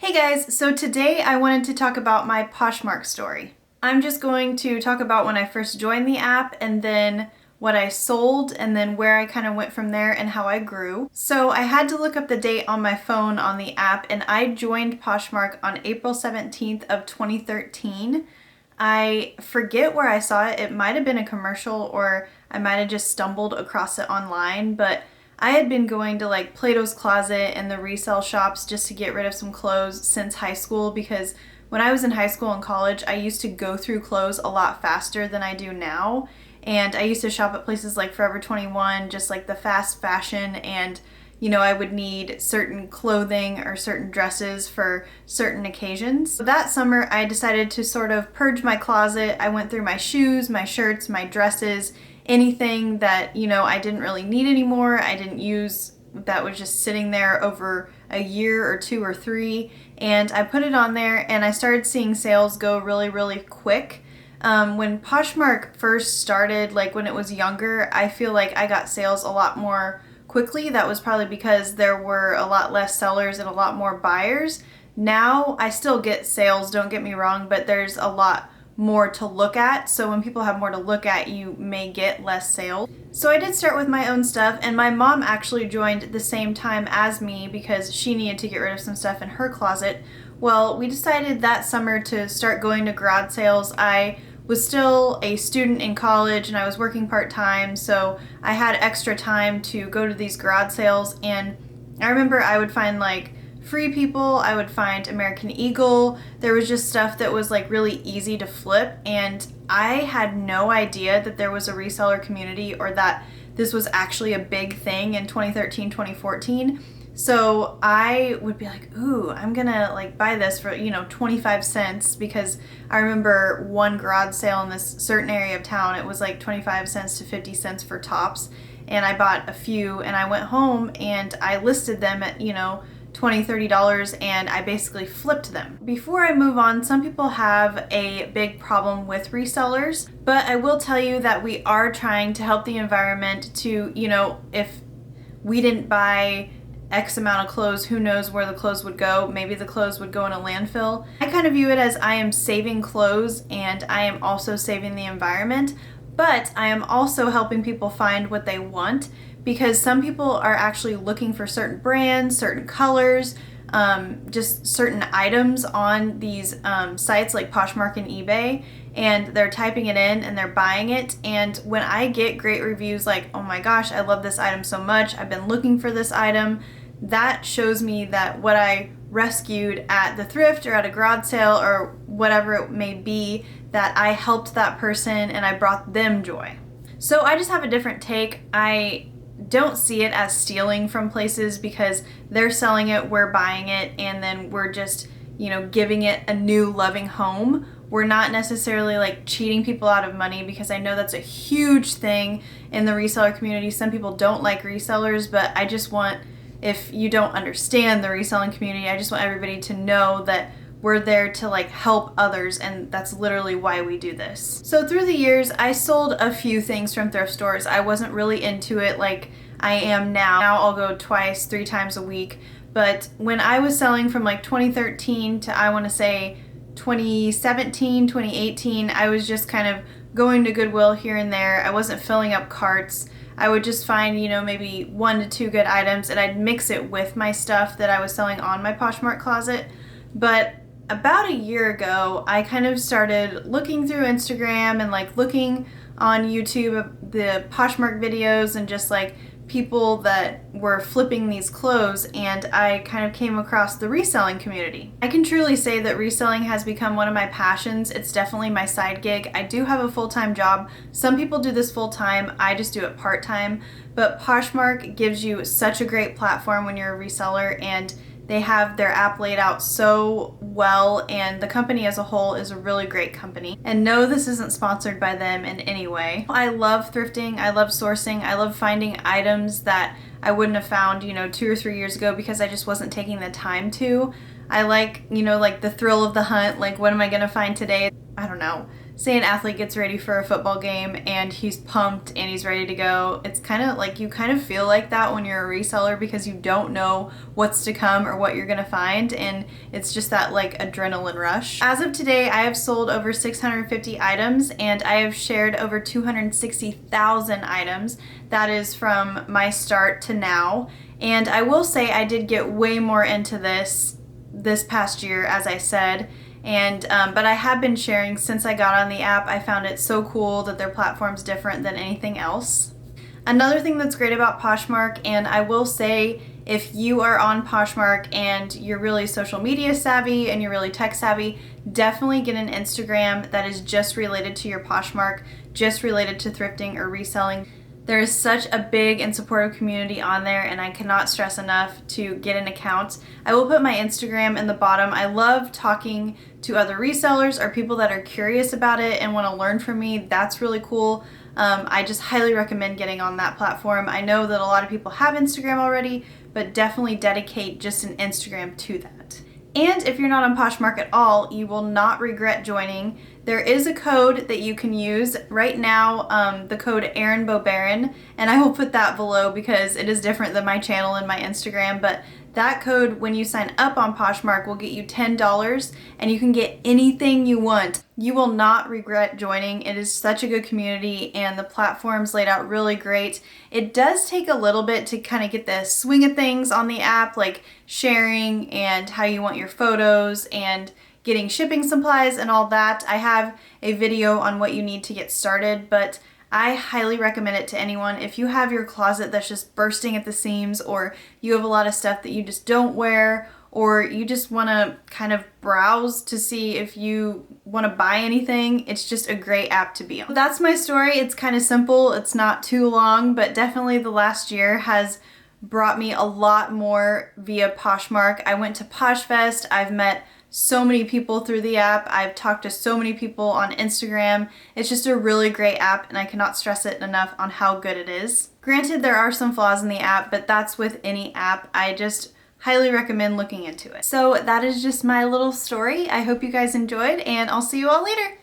Hey guys, so today I wanted to talk about my Poshmark story. I'm just going to talk about when I first joined the app and then what I sold and then where I kind of went from there and how I grew. So I had to look up the date on my phone on the app, and I joined Poshmark on April 17th of 2013. I forget where I saw it. It might have been a commercial or I might have just stumbled across it online, but I had been going to like Plato's Closet and the resale shops just to get rid of some clothes since high school, because when I was in high school and college, I used to go through clothes a lot faster than I do now. And I used to shop at places like Forever 21, just like the fast fashion, and I would need certain clothing or certain dresses for certain occasions. So that summer, I decided to sort of purge my closet. I went through my shoes, my shirts, my dresses, anything that, I didn't really need anymore, I didn't use, that was just sitting there over a year or two or three, and I put it on there and I started seeing sales go really, really quick. When Poshmark first started, like when it was younger, I feel like I got sales a lot more quickly. That was probably because there were a lot less sellers and a lot more buyers. Now I still get sales, don't get me wrong, but there's a lot more to look at. So when people have more to look at, you may get less sales. So I did start with my own stuff, and my mom actually joined the same time as me because she needed to get rid of some stuff in her closet. Well, we decided that summer to start going to garage sales. I was still a student in college and I was working part-time, so I had extra time to go to these garage sales, and I remember I would find like Free People, I would find American Eagle. There was just stuff that was like really easy to flip, and I had no idea that there was a reseller community or that this was actually a big thing in 2013, 2014. So I would be like, ooh, I'm gonna like buy this for 25 cents, because I remember one garage sale in this certain area of town, it was like 25 cents to 50 cents for tops, and I bought a few and I went home and I listed them at $20, $30, and I basically flipped them. Before I move on, some people have a big problem with resellers, but I will tell you that we are trying to help the environment to, if we didn't buy X amount of clothes, who knows where the clothes would go. Maybe the clothes would go in a landfill. I kind of view it as I am saving clothes and I am also saving the environment, but I am also helping people find what they want, because some people are actually looking for certain brands, certain colors, just certain items on these sites like Poshmark and eBay, and they're typing it in and they're buying it. And when I get great reviews like, oh my gosh, I love this item so much, I've been looking for this item, that shows me that what I rescued at the thrift or at a garage sale or whatever it may be, that I helped that person and I brought them joy. So I just have a different take. I don't see it as stealing from places, because they're selling it, we're buying it, and then we're just, giving it a new loving home. We're not necessarily like cheating people out of money, because I know that's a huge thing in the reseller community. Some people don't like resellers, but I just want, if you don't understand the reselling community, I just want everybody to know that we're there to like help others, and that's literally why we do this. So through the years, I sold a few things from thrift stores. I wasn't really into it like I am now. Now I'll go twice, 3 times a week. But when I was selling from like 2013 to I want to say 2017, 2018, I was just kind of going to Goodwill here and there. I wasn't filling up carts. I would just find, maybe 1 to 2 good items, and I'd mix it with my stuff that I was selling on my Poshmark closet. But about a year ago, I kind of started looking through Instagram and like looking on YouTube, the Poshmark videos, and just like people that were flipping these clothes, and I kind of came across the reselling community. I can truly say that reselling has become one of my passions. It's definitely my side gig. I do have a full-time job. Some people do this full-time. I just do it part-time. But Poshmark gives you such a great platform when you're a reseller, and they have their app laid out so well, and the company as a whole is a really great company. And no, this isn't sponsored by them in any way. I love thrifting, I love sourcing, I love finding items that I wouldn't have found, 2 or 3 years ago, because I just wasn't taking the time to. I like, like the thrill of the hunt, like what am I gonna find today? I don't know. say an athlete gets ready for a football game and he's pumped and he's ready to go. It's kind of like you kind of feel like that when you're a reseller because you don't know what's to come or what you're gonna find, and it's just that like adrenaline rush. As of today, I have sold over 650 items and I have shared over 260,000 items. That is from my start to now. And I will say I did get way more into this past year, as I said. And but I have been sharing since I got on the app. I found it so cool that their platform's different than anything else. Another thing that's great about Poshmark, and I will say if you are on Poshmark and you're really social media savvy and you're really tech savvy, definitely get an Instagram that is just related to your Poshmark, just related to thrifting or reselling. There is such a big and supportive community on there, and I cannot stress enough to get an account. I will put my Instagram in the bottom. I love talking to other resellers or people that are curious about it and want to learn from me. That's really cool. I just highly recommend getting on that platform. I know that a lot of people have Instagram already, but definitely dedicate just an Instagram to that. And if you're not on Poshmark at all, you will not regret joining. There is a code that you can use right now, the code ERINBOBEARIN, and I will put that below because it is different than my channel and my Instagram, but that code, when you sign up on Poshmark, will get you $10 and you can get anything you want. You will not regret joining. It is such a good community and the platform's laid out really great. It does take a little bit to kind of get the swing of things on the app, like sharing and how you want your photos and getting shipping supplies and all that. I have a video on what you need to get started, but I highly recommend it to anyone. If you have your closet that's just bursting at the seams, or you have a lot of stuff that you just don't wear, or you just want to kind of browse to see if you want to buy anything, it's just a great app to be on. That's my story. It's kind of simple. It's not too long, but definitely the last year has brought me a lot more via Poshmark. I went to PoshFest. I've met so many people through the app. I've talked to so many people on Instagram. It's just a really great app, and I cannot stress it enough on how good it is. Granted, there are some flaws in the app, but that's with any app. I just highly recommend looking into it. So that is just my little story. I hope you guys enjoyed, and I'll see you all later.